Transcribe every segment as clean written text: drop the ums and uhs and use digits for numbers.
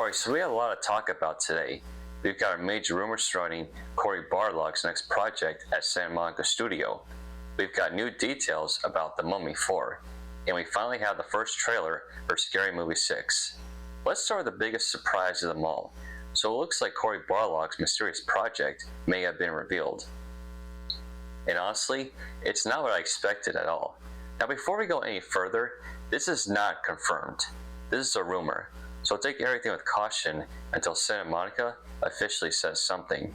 Alright, so we have a lot of talk about today. We've got a major rumor surrounding Cory Barlog's next project at Santa Monica Studio. We've got new details about The Mummy 4. And we finally have the first trailer for Scary Movie 6. Let's start with the biggest surprise of them all. So it looks like Cory Barlog's mysterious project may have been revealed. And honestly, it's not what I expected at all. Now before we go any further, this is not confirmed. This is a rumor. So take everything with caution until Santa Monica officially says something.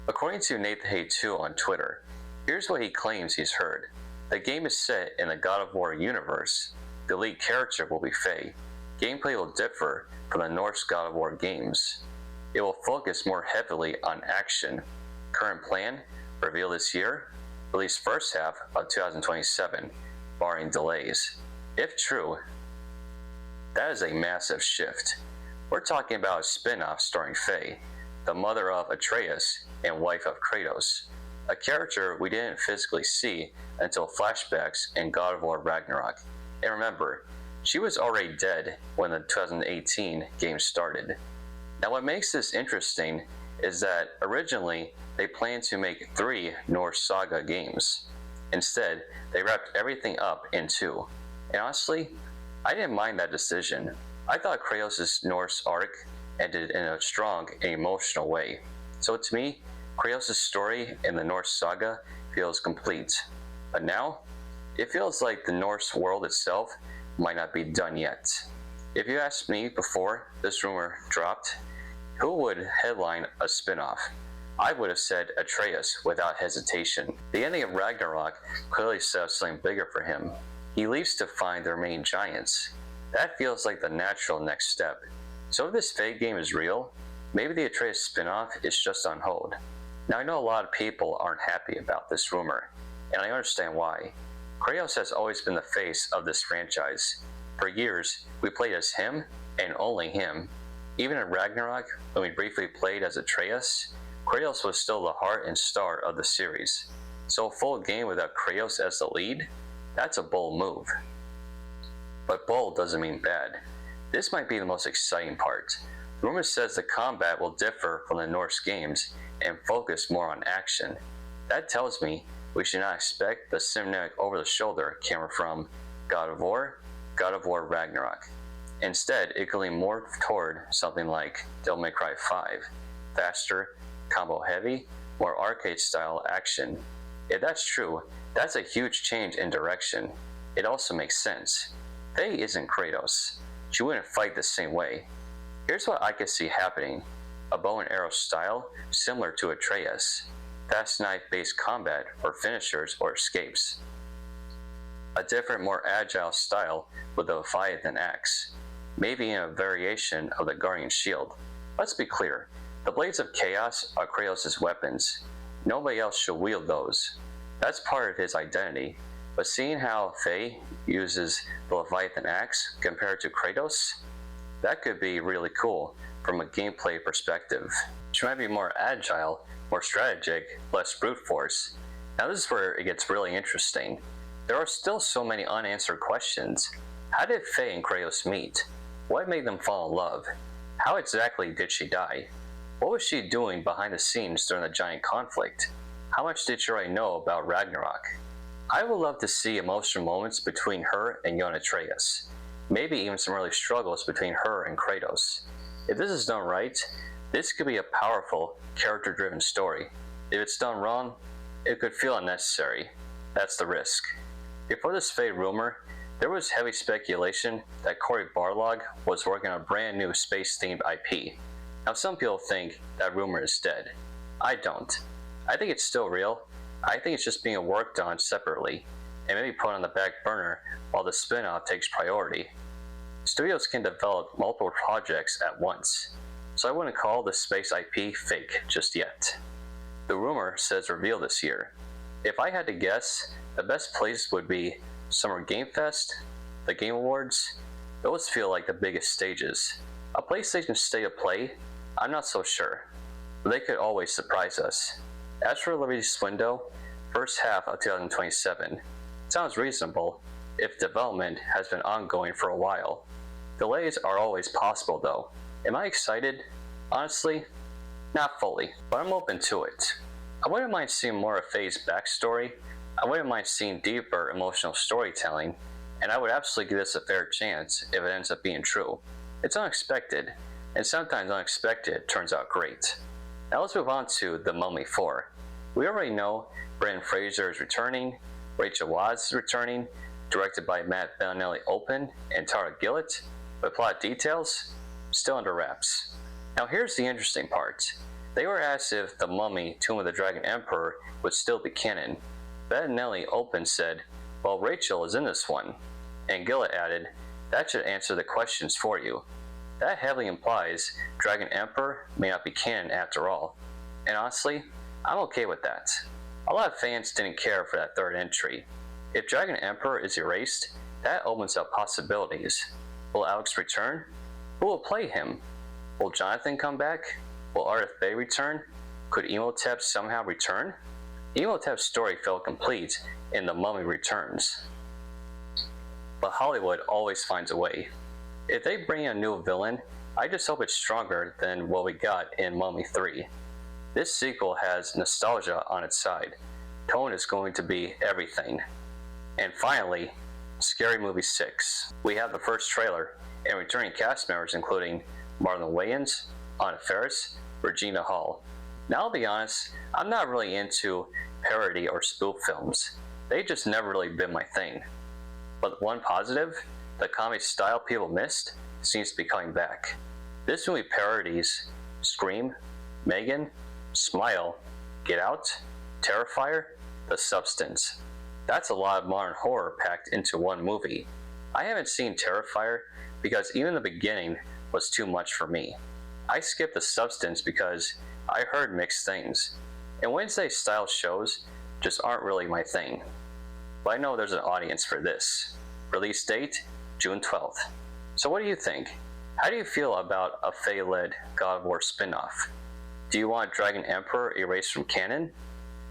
According to Nathan2 on Twitter, here's what he claims he's heard. The game is set in the God of War universe. The lead character will be Faye. Gameplay will differ from the Norse God of War games. It will focus more heavily on action. Current plan, reveal this year, release first half of 2027, barring delays. If true, that is a massive shift. We're talking about a spin-off starring Faye, the mother of Atreus and wife of Kratos, a character we didn't physically see until flashbacks in God of War Ragnarök. And remember, she was already dead when the 2018 game started. Now what makes this interesting is that originally they planned to make 3 Norse saga games. Instead, they wrapped everything up in 2. And honestly, I didn't mind that decision. I thought Kratos' Norse arc ended in a strong and emotional way. So to me, Kratos' story in the Norse saga feels complete. But now, it feels like the Norse world itself might not be done yet. If you asked me before this rumor dropped, who would headline a spin-off? I would have said Atreus without hesitation. The ending of Ragnarök clearly set up something bigger for him. He leaves to find the remaining giants. That feels like the natural next step. So if this Faye game is real, maybe the Atreus spin-off is just on hold. Now I know a lot of people aren't happy about this rumor, and I understand why. Kratos has always been the face of this franchise. For years, we played as him, and only him. Even in Ragnarök, when we briefly played as Atreus, Kratos was still the heart and star of the series. So a full game without Kratos as the lead? That's a bold move. But bold doesn't mean bad. This might be the most exciting part. The rumor says the combat will differ from the Norse games and focus more on action. That tells me we should not expect the cinematic over-the-shoulder camera from God of War Ragnarök. Instead, it could lean more toward something like Devil May Cry 5, faster, combo-heavy, more arcade-style action. If that's true, that's a huge change in direction. It also makes sense. Faye isn't Kratos. She wouldn't fight the same way. Here's what I could see happening. A bow and arrow style similar to Atreus. Fast knife-based combat for finishers or escapes. A different, more agile style with the Leviathan axe. Maybe in a variation of the Guardian shield. Let's be clear. The Blades of Chaos are Kratos' weapons. Nobody else should wield those. That's part of his identity. But seeing how Faye uses the Leviathan axe compared to Kratos, that could be really cool from a gameplay perspective. She might be more agile, more strategic, less brute force. Now this is where it gets really interesting. There are still so many unanswered questions. How did Faye and Kratos meet? What made them fall in love? How exactly did she die? What was she doing behind the scenes during the giant conflict? How much did she already know about Ragnarök? I would love to see emotional moments between her and young Atreus. Maybe even some early struggles between her and Kratos. If this is done right, this could be a powerful, character-driven story. If it's done wrong, it could feel unnecessary. That's the risk. Before this Faye rumor, there was heavy speculation that Cory Barlog was working on a brand new space-themed IP. Now some people think that rumor is dead. I don't. I think it's still real. I think it's just being worked on separately, and maybe put on the back burner while the spin-off takes priority. Studios can develop multiple projects at once, so I wouldn't call the space IP fake just yet. The rumor says reveal this year. If I had to guess, the best place would be Summer Game Fest, the Game Awards. Those feel like the biggest stages. A PlayStation State of Play? I'm not so sure, but they could always surprise us. As for the release window, first half of 2027. Sounds reasonable if development has been ongoing for a while. Delays are always possible though. Am I excited? Honestly, not fully, but I'm open to it. I wouldn't mind seeing more of Faye's backstory, I wouldn't mind seeing deeper emotional storytelling, and I would absolutely give this a fair chance if it ends up being true. It's unexpected, and sometimes unexpected turns out great. Now let's move on to The Mummy 4. We already know Fraser is returning, Rachel Weisz is returning, directed by Matt Bettinelli-Olpin and Tyler Gillett, but plot details still under wraps. Now here's the interesting part. They were asked if The Mummy, Tomb of the Dragon Emperor would still be canon. Bettinelli-Olpin said, well, Rachel is in this one. And Gillett added, that should answer the questions for you. That heavily implies Dragon Emperor may not be canon after all. And honestly, I'm okay with that. A lot of fans didn't care for that third entry. If Dragon Emperor is erased, that opens up possibilities. Will Alex return? Who will play him? Will Jonathan come back? Will Ardeth Bay return? Could Imhotep somehow return? Imhotep's story felt complete in The Mummy Returns. But Hollywood always finds a way. If they bring a new villain, I just hope it's stronger than what we got in Mummy 3. This sequel has nostalgia on its side. Tone is going to be everything. And finally, Scary Movie 6. We have the first trailer, and returning cast members including Marlon Wayans, Anna Faris, Regina Hall. Now I'll be honest, I'm not really into parody or spoof films. They just never really been my thing. But one positive, the comedy style people missed seems to be coming back. This movie parodies Scream, Megan, Smile, Get Out, Terrifier, The Substance. That's a lot of modern horror packed into one movie. I haven't seen Terrifier because even the beginning was too much for me. I skipped The Substance because I heard mixed things, and Wednesday style shows just aren't really my thing. But I know there's an audience for this. Release date, June 12th. So what do you think? How do you feel about a Faye-led God of War spin-off? Do you want Dragon Emperor erased from canon?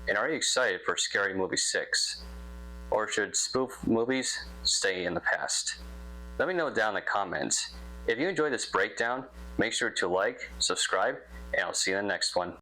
And are you excited for Scary Movie 6? Or should spoof movies stay in the past? Let me know down in the comments. If you enjoyed this breakdown, make sure to like, subscribe, and I'll see you in the next one.